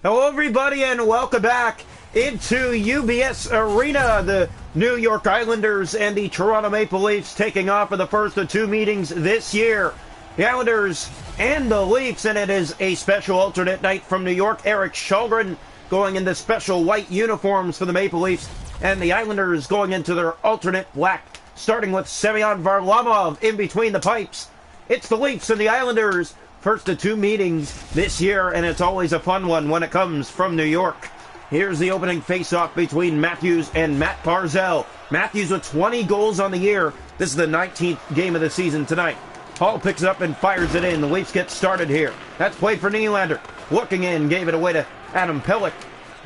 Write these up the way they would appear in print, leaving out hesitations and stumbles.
Hello everybody and welcome back into UBS Arena. The New York Islanders and the Toronto Maple Leafs taking off for the first of two meetings this year. The Islanders and the Leafs, and it is a special alternate night from New York. Erik Källgren going into special white uniforms for the Maple Leafs, and the Islanders going into their alternate black, starting with Semyon Varlamov in between the pipes. It's the Leafs and the Islanders. First of two meetings this year, and it's always a fun one when it comes from New York. Here's the opening face-off between Matthews and Matt Barzal. Matthews with 20 goals on the year. This is the 19th game of the season tonight. Hall picks it up and fires it in. The Leafs get started here. That's played for Nylander. Looking in, gave it away to Adam Pelech.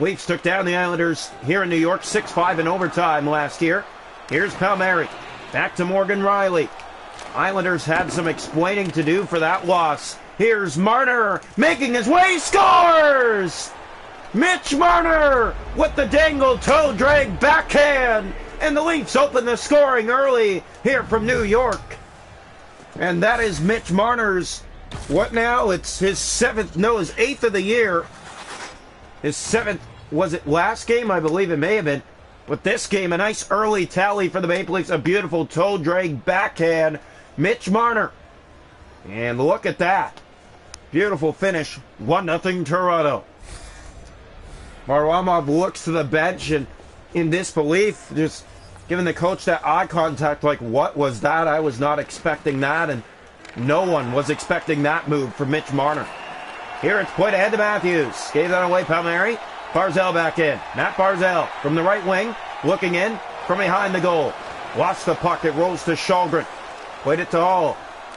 Leafs took down the Islanders here in New York, 6-5 in overtime last year. Here's Palmieri. Back to Morgan Rielly. Islanders had some explaining to do for that loss. Here's Marner making his way, scores! Mitch Marner with the dangle toe drag backhand, and the Leafs open the scoring early here from New York. And that is Mitch Marner's, what now? It's his his eighth of the year. His seventh, was it last game? I believe it may have been. With this game, a nice early tally for the Maple Leafs, a beautiful toe drag backhand. Mitch Marner. And look at that. Beautiful finish. 1-0 Toronto. Varlamov looks to the bench and in disbelief, just giving the coach that eye contact like, what was that? I was not expecting that, and no one was expecting that move from Mitch Marner. Here it's played ahead to Matthews. Gave that away, Palmieri. Barzal back in. Matt Barzal from the right wing, looking in from behind the goal. Lost the puck. It rolls to Källgren. Played it to Hall.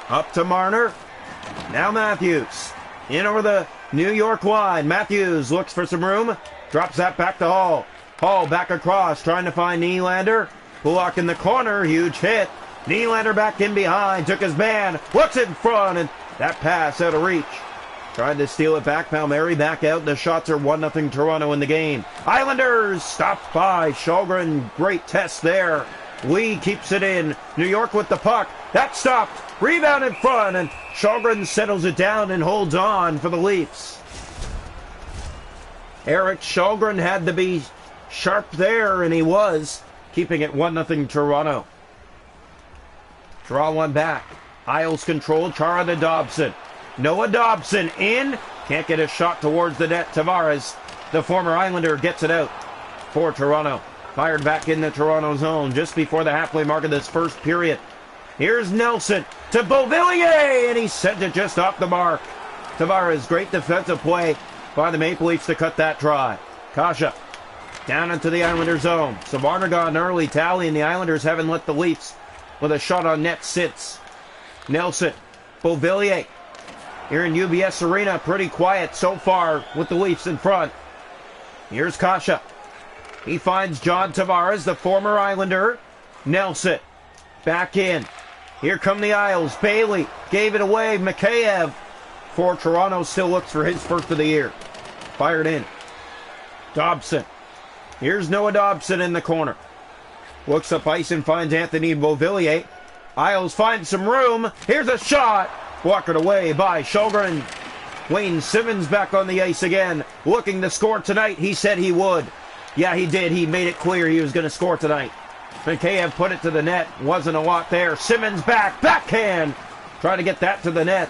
Up to Marner. Now Matthews. In over the New York line. Matthews looks for some room. Drops that back to Hall. Hall back across, trying to find Nylander. Pulock in the corner. Huge hit. Nylander back in behind. Took his man. Looks in front. And that pass out of reach. Tried to steal it back. Palmieri back out. The shots are 1-0 Toronto in the game. Islanders stopped by Källgren. Great test there. Lee keeps it in. New York with the puck. That stopped. Rebound in front, and Källgren settles it down and holds on for the Leafs. Erik Källgren had to be sharp there, and he was, keeping it 1-0 Toronto. Draw one back. Isles control. Chara to Dobson. Noah Dobson in. Can't get a shot towards the net. Tavares, the former Islander, gets it out for Toronto. Fired back in the Toronto zone just before the halfway mark of this first period. Here's Nelson to Beauvillier, and he sent it just off the mark. Tavares, great defensive play by the Maple Leafs to cut that try. Kasha down into the Islander zone. So Marner got an early tally, and the Islanders haven't let the Leafs with a shot on net since. Nelson, Beauvillier. Here in UBS Arena, pretty quiet so far with the Leafs in front. Here's Kasha. He finds John Tavares, the former Islander. Nelson back in. Here come the Isles. Bailey gave it away. Mikheyev for Toronto still looks for his first of the year. Fired in. Dobson. Here's Noah Dobson in the corner. Looks up ice and finds Anthony Beauvillier. Isles finds some room. Here's a shot. Walked away by Källgren. Wayne Simmonds back on the ice again. Looking to score tonight. He said he would. Yeah, he did. He made it clear he was going to score tonight. Mikheyev put it to the net. Wasn't a lot there. Simmonds back. Backhand. Trying to get that to the net.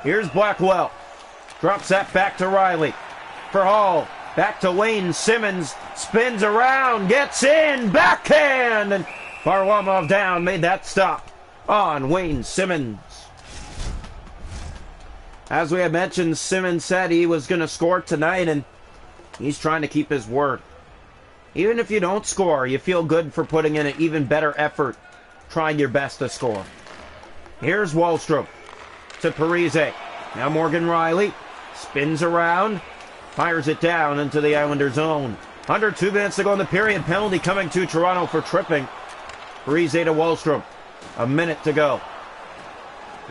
Here's Blackwell. Drops that back to Rielly. For Hall. Back to Wayne Simmonds. Spins around. Gets in. Backhand. And Varlamov down. Made that stop on Wayne Simmonds. As we had mentioned, Simmonds said he was going to score tonight, and he's trying to keep his word. Even if you don't score, you feel good for putting in an even better effort, trying your best to score. Here's Wahlstrom to Parise. Now Morgan Rielly spins around, fires it down into the Islander zone. Under 2 minutes to go in the period. Penalty coming to Toronto for tripping. Parise to Wahlstrom. A minute to go.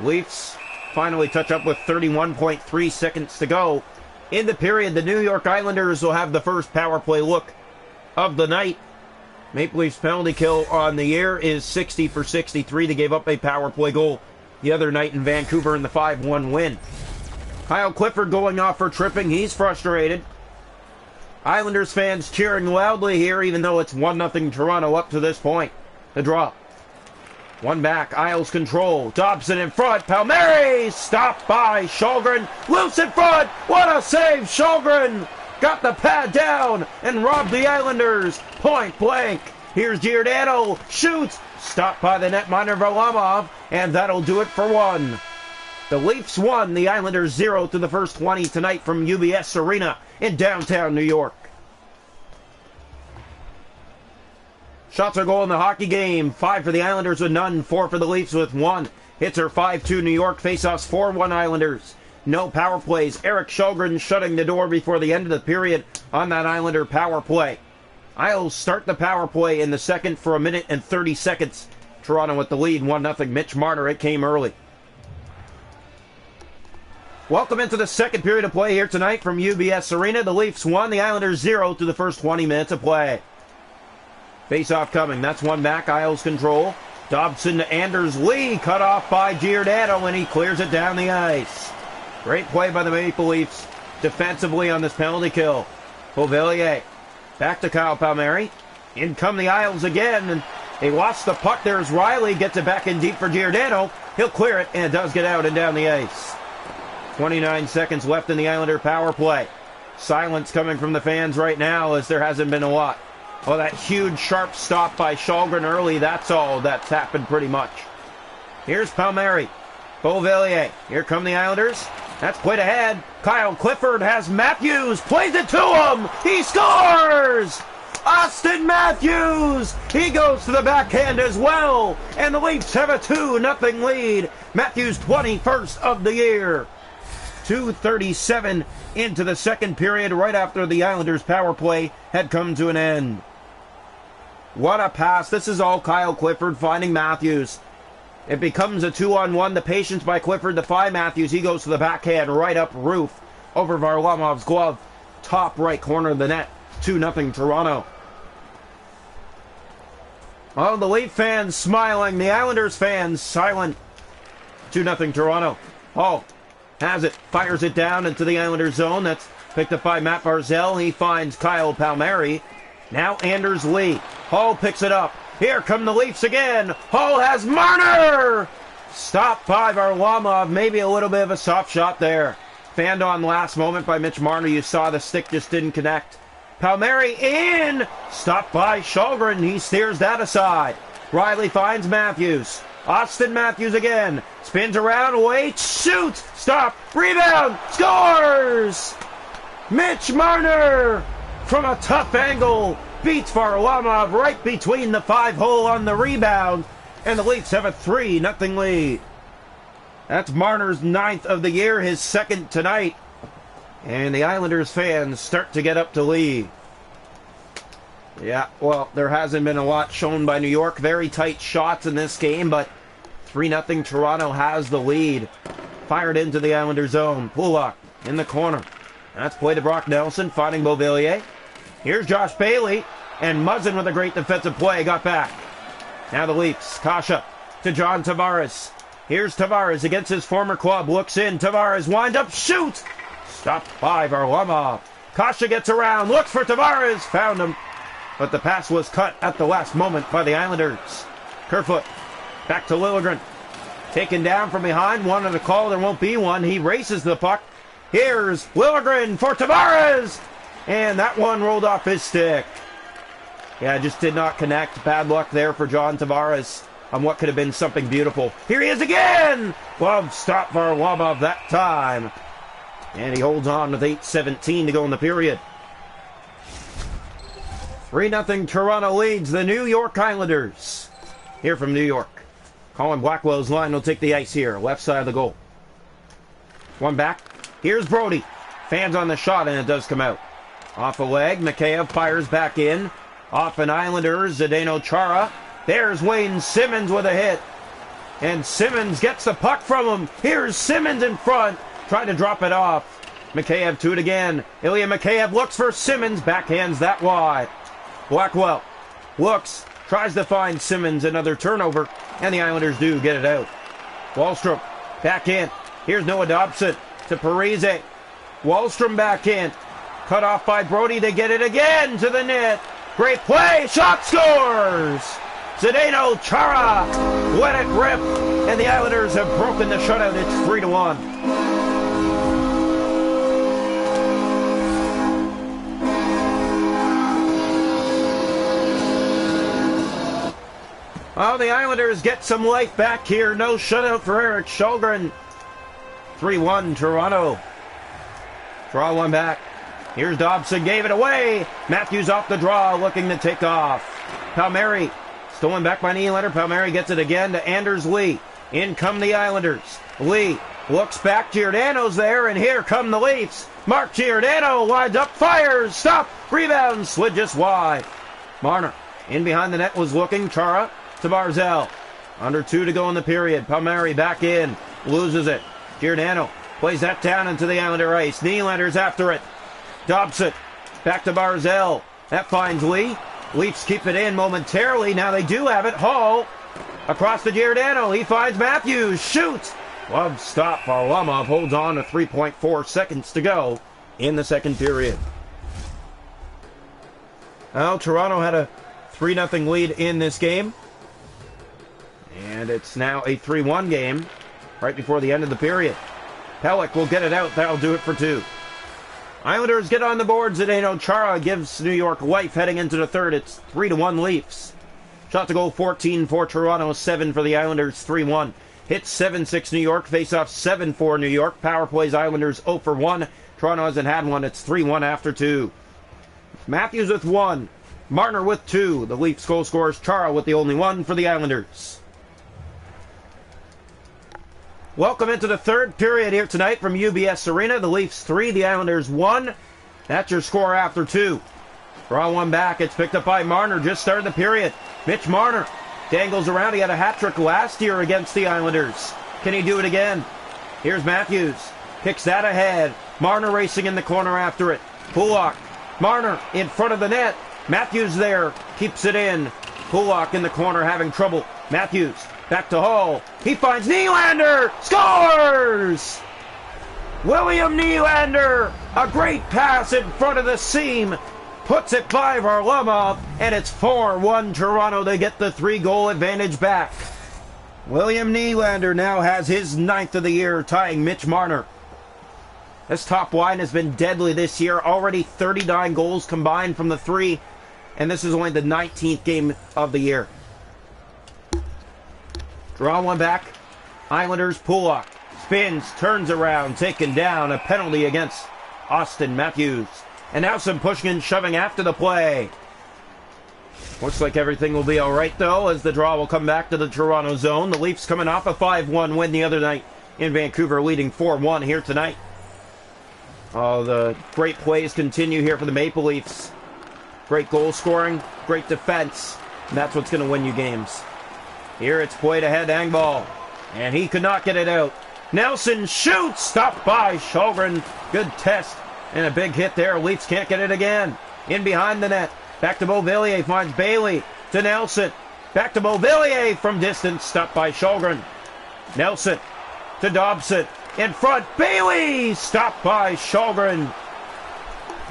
Leafs finally touch up with 31.3 seconds to go. In the period, the New York Islanders will have the first power play look of the night. Maple Leafs penalty kill on the year is 60 for 63. They gave up a power play goal the other night in Vancouver in the 5-1 win. Kyle Clifford going off for tripping. He's frustrated. Islanders fans cheering loudly here, even though it's 1-0 Toronto up to this point. The draw. One back, Isles control. Dobson in front. Palmieri stopped by Källgren. Loose in front. What a save, Källgren! Got the pad down and robbed the Islanders. Point blank. Here's Giordano. Shoots. Stopped by the netminder Varlamov. And that'll do it for one. The Leafs won, the Islanders 0 through the first 20 tonight from UBS Arena in downtown New York. Shots are goal in the hockey game. 5 for the Islanders with none, 4 for the Leafs with 1. Hits are 5-2 New York, faceoffs 4-1 Islanders. No power plays. Erik Källgren shutting the door before the end of the period on that Islander power play. Isles start the power play in the second for 1 minute and 30 seconds. Toronto with the lead, 1-0. Mitch Marner, it came early. Welcome into the second period of play here tonight from UBS Arena. The Leafs won, the Islanders 0 through the first 20 minutes of play. Face-off coming. That's one back. Isles control. Dobson to Anders Lee. Cut off by Giordano, and he clears it down the ice. Great play by the Maple Leafs defensively on this penalty kill. Beauvillier. Back to Kyle Palmieri. In come the Isles again, and they lost the puck. There's Riley. Gets it back in deep for Giordano. He'll clear it, and it does get out and down the ice. 29 seconds left in the Islander power play. Silence coming from the fans right now as there hasn't been a lot. Oh, that huge sharp stop by Källgren early, that's all that's happened pretty much. Here's Palmieri. Beauvillier. Here come the Islanders. That's played ahead. Kyle Clifford has Matthews. Plays it to him. He scores! Austin Matthews! He goes to the backhand as well. And the Leafs have a 2-0 lead. Matthews' 21st of the year. 2:37 into the second period, right after the Islanders' power play had come to an end. What a pass. This is all Kyle Clifford finding Matthews. It becomes a 2-on-1. The patience by Clifford to find Matthews. He goes to the backhand, right up roof, over Varlamov's glove. Top right corner of the net. 2-0 Toronto. Oh, the Leaf fans smiling. The Islanders fans silent. 2-0 Toronto. Hall has it. Fires it down into the Islanders zone. That's picked up by Matt Barzal. He finds Kyle Palmieri. Now Anders Lee. Hall picks it up. Here come the Leafs again. Hall has Marner! Stopped by Varlamov. Maybe a little bit of a soft shot there. Fanned on last moment by Mitch Marner. You saw the stick just didn't connect. Palmieri in! Stopped by Källgren. He steers that aside. Riley finds Matthews. Austin Matthews again. Spins around, waits, shoots, stop, rebound, scores! Mitch Marner from a tough angle beats Varlamov right between the 5-hole on the rebound, and the Leafs have a 3-0 lead. That's Marner's 9th of the year, his second tonight, and the Islanders fans start to get up to lead. Yeah, well, there hasn't been a lot shown by New York. Very tight shots in this game, but 3-0 Toronto has the lead. Fired into the Islander zone. Pulak in the corner. That's play to Brock Nelson, finding Beauvillier. Here's Josh Bailey, and Muzzin with a great defensive play got back. Now the Leafs. Kasha to John Tavares. Here's Tavares against his former club. Looks in. Tavares wind up, shoots. Stopped by Varlamov. Kasha gets around, looks for Tavares, found him. But the pass was cut at the last moment by the Islanders. Kerfoot back to Liljegren. Taken down from behind. Wanted a call. There won't be one. He races the puck. Here's Liljegren for Tavares. And that one rolled off his stick. Yeah, just did not connect. Bad luck there for John Tavares on what could have been something beautiful. Here he is again. Glove stop Varlamov that time. And he holds on with 8:17 to go in the period. 3-0 Toronto leads the New York Islanders. Here from New York. Colin Blackwell's line will take the ice here. Left side of the goal. One back. Here's Brody. Fans on the shot, and it does come out. Off a leg. Mikheyev fires back in. Off an Islander. Zdeno Chara. There's Wayne Simmons with a hit. And Simmons gets the puck from him. Here's Simmons in front. Trying to drop it off. Mikheyev to it again. Ilya Mikheyev looks for Simmons. Backhands that wide. Blackwell looks. Tries to find Simmons. Another turnover. And the Islanders do get it out. Wahlstrom back in. Here's Noah Dobson to Parise. Wahlstrom back in. Cut off by Brody. They get it again to the net. Great play. Shot scores. Zdeno Chara let it rip. And the Islanders have broken the shutout. It's 3-1. Well, the Islanders get some life back here. No shutout for Erik Källgren. 3-1 Toronto. Draw one back. Here's Dobson, gave it away. Matthews off the draw, looking to take off. Palmieri, stolen back by Nylander. Palmieri gets it again to Anders Lee. In come the Islanders. Lee looks back. Giordano's there, and here come the Leafs. Mark Giordano winds up, fires, stop, rebound, slid just wide. Marner in behind the net was looking. Chara to Barzal. Under 2 to go in the period. Palmieri back in, loses it. Giordano plays that down into the Islander ice. Nylander's after it. Dobson back to Barzal. That finds Lee. Leafs keep it in momentarily. Now they do have it. Hall across to Giordano. He finds Matthews. Shoots. Glove stop. Varlamov holds on to 3.4 seconds to go in the second period. Well, Toronto had a 3-0 lead in this game. And it's now a 3-1 game right before the end of the period. Pelech will get it out. That'll do it for 2. Islanders get on the board. Zdeno Chara gives New York life heading into the third. It's 3-1 Leafs. Shot to goal 14 for Toronto, 7 for the Islanders, 3-1. Hits 7-6 New York. Face-off 7-4 New York. Power plays Islanders 0 for 1. Toronto hasn't had one. It's 3-1 after 2. Matthews with 1. Marner with 2. The Leafs goal scorers Chara with the only 1 for the Islanders. Welcome into the third period here tonight from UBS Arena. The Leafs 3, the Islanders 1. That's your score after 2. Draw one back. It's picked up by Marner. Just started the period. Mitch Marner dangles around. He had a hat trick last year against the Islanders. Can he do it again? Here's Matthews. Picks that ahead. Marner racing in the corner after it. Pulock. Marner in front of the net. Matthews there. Keeps it in. Pulock in the corner having trouble. Matthews. Back to Hall. He finds Nylander. Scores! William Nylander. A great pass in front of the seam. Puts it by Varlamov. And it's 4-1 Toronto. They get the 3-goal advantage back. William Nylander now has his 9th of the year, tying Mitch Marner. This top line has been deadly this year. Already 39 goals combined from the 3. And this is only the 19th game of the year. Draw one back. Islanders, Pulock. Spins, turns around, taken down. A penalty against Austin Matthews. And now some pushing and shoving after the play. Looks like everything will be all right, though, as the draw will come back to the Toronto zone. The Leafs coming off a 5-1 win the other night in Vancouver, leading 4-1 here tonight. Oh, the great plays continue here for the Maple Leafs. Great goal scoring, great defense. And that's what's going to win you games. Here it's played ahead, Engvall. And he could not get it out. Nelson shoots, stopped by Källgren. Good test. And a big hit there. Leafs can't get it again. In behind the net. Back to Beauvillier. Finds Bailey to Nelson. Back to Beauvillier from distance. Stopped by Källgren. Nelson to Dobson. In front. Bailey. Stopped by Källgren.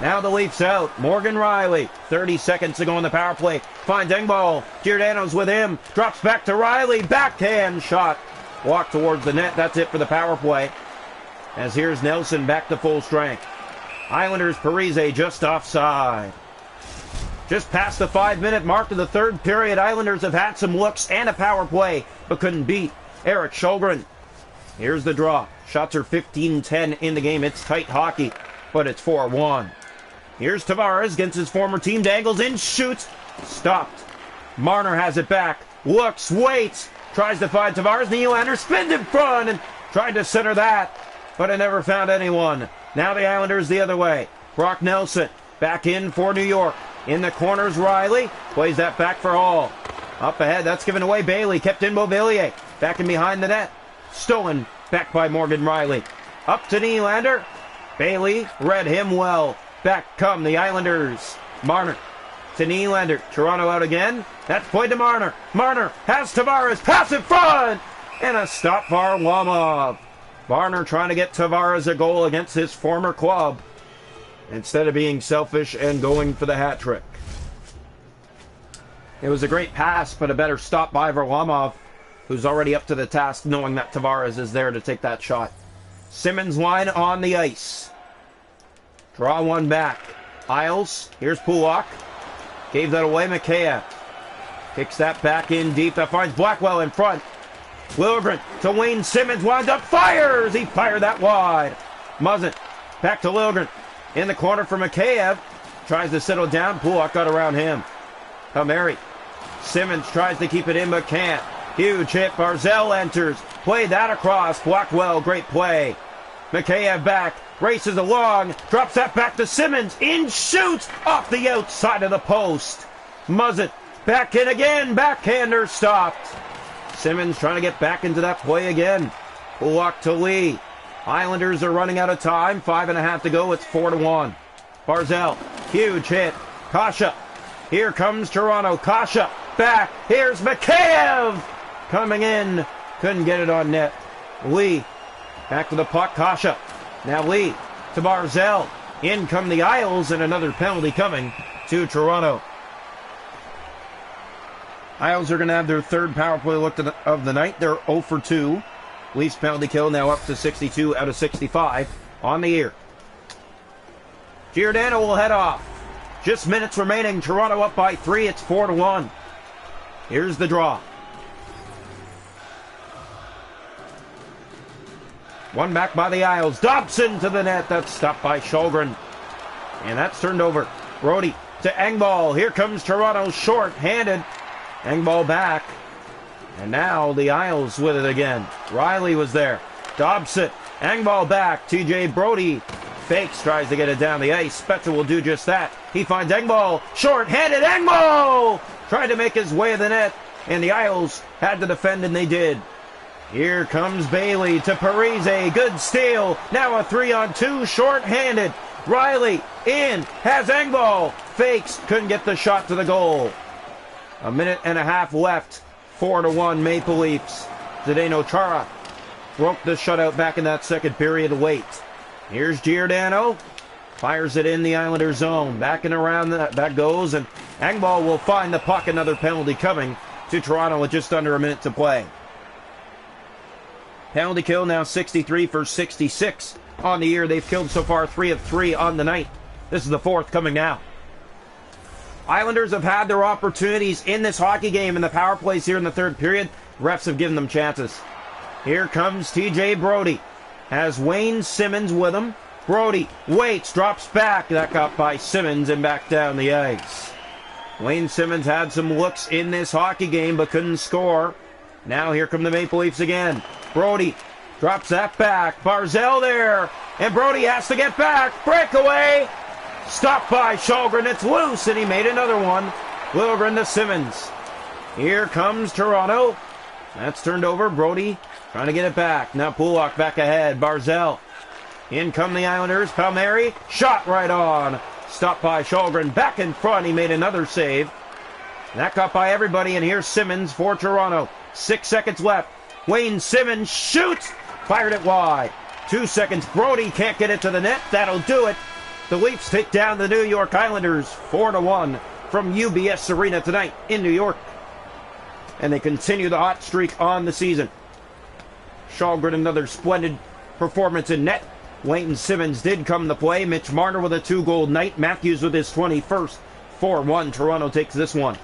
Now the Leafs out. Morgan Riley. 30 seconds to go on the power play. Finds Engvall. Giordano's with him. Drops back to Riley. Backhand shot. Walk towards the net. That's it for the power play. As here's Nelson back to full strength. Islanders Parise just offside. Just past the 5-minute mark of the third period. Islanders have had some looks and a power play, but couldn't beat Erik Källgren. Here's the draw. Shots are 15-10 in the game. It's tight hockey, but it's 4-1. Here's Tavares against his former team. Dangles in, shoots. Stopped. Marner has it back. Looks, waits. Tries to find Tavares. Nylander spins in front and tried to center that, but it never found anyone. Now the Islanders the other way. Brock Nelson back in for New York. In the corners, Riley. Plays that back for Hall. Up ahead, that's given away. Bailey kept in Beauvillier. Back in behind the net. Stolen back by Morgan Riley. Up to Nylander. Bailey read him well. Back come the Islanders. Marner to Nylander. Toronto out again. That's played to Marner. Marner has Tavares. Pass in front. And a stop for Varlamov. Marner trying to get Tavares a goal against his former club. instead of being selfish and going for the hat trick. It was a great pass, but a better stop by Varlamov, who's already up to the task, knowing that Tavares is there to take that shot. Simmons line on the ice. Draw one back. Isles, here's Pulak. Gave that away, Mikheyev. Kicks that back in deep. That finds Blackwell in front. Liljegren to Wayne Simmons. Winds up, fires! He fired that wide. Muzzin back to Liljegren. In the corner for Mikheyev. Tries to settle down. Pulak got around him. Palmieri. Simmons tries to keep it in but can't. Huge hit. Barzal enters. Played that across. Blackwell, great play. Mikheyev back. Races along. Drops that back to Simmons. In shoots. Off the outside of the post. Muzzin back in again. Backhander stopped. Simmons trying to get back into that play again. Pulak to Lee. Islanders are running out of time. 5.5 to go. It's 4-1. Barzal. Huge hit. Kasha. Here comes Toronto. Kasha. Back. Here's Mikheyev. Coming in. Couldn't get it on net. Lee. Back to the puck. Kasha. Now Lee to Barzal. In come the Isles, and another penalty coming to Toronto. Isles are going to have their third power play look of the night. They're 0 for 2. Leafs penalty kill now up to 62 out of 65 on the year. Giordano will head off. Just minutes remaining. Toronto up by 3. It's 4-1. Here's the draw. One back by the Isles. Dobson to the net. That's stopped by Källgren. And that's turned over. Brody to Engvall. Here comes Toronto short-handed. Engvall back. And now the Isles with it again. Riley was there. Dobson. Engvall back. TJ Brody fakes. Tries to get it down the ice. Spezza will do just that. He finds Engvall. Short-handed. Engvall! Tried to make his way to the net. And the Isles had to defend, and they did. Here comes Bailey to Parise. Good steal. Now a 3-on-2. Short-handed. Riley in. Has Engvall. Fakes. Couldn't get the shot to the goal. 1.5 minutes left. 4-1 Maple Leafs. Zdeno Chara broke the shutout back in that second period late. Here's Giordano. Fires it in the Islander zone. Back and around that goes. And Engvall will find the puck. Another penalty coming to Toronto with just under a minute to play. Penalty kill now 63 for 66 on the year. They've killed so far 3 of 3 on the night. This is the 4th coming now. Islanders have had their opportunities in this hockey game, and the power plays here in the third period. Refs have given them chances. Here comes TJ Brody. Has Wayne Simmons with him. Brody waits, drops back. That got by Simmons and back down the ice. Wayne Simmons had some looks in this hockey game but couldn't score. Now here come the Maple Leafs again. Brody drops that back. Barzal there. And Brody has to get back. Breakaway. Stopped by Källgren. It's loose, and he made another one. Liljegren to Simmons. Here comes Toronto. That's turned over. Brody trying to get it back. Now Pulak back ahead. Barzal. In come the Islanders. Palmieri. Shot right on. Stopped by Källgren. Back in front. He made another save. That got by everybody, and here's Simmons for Toronto. 6 seconds left. Wayne Simmons shoots. Fired it wide. 2 seconds. Brody can't get it to the net. That'll do it. The Leafs take down the New York Islanders 4-1 from UBS Arena tonight in New York. And they continue the hot streak on the season. Källgren another splendid performance in net. Wayne Simmons did come to play. Mitch Marner with a 2-goal night. Matthews with his 21st. 4-1. Toronto takes this one.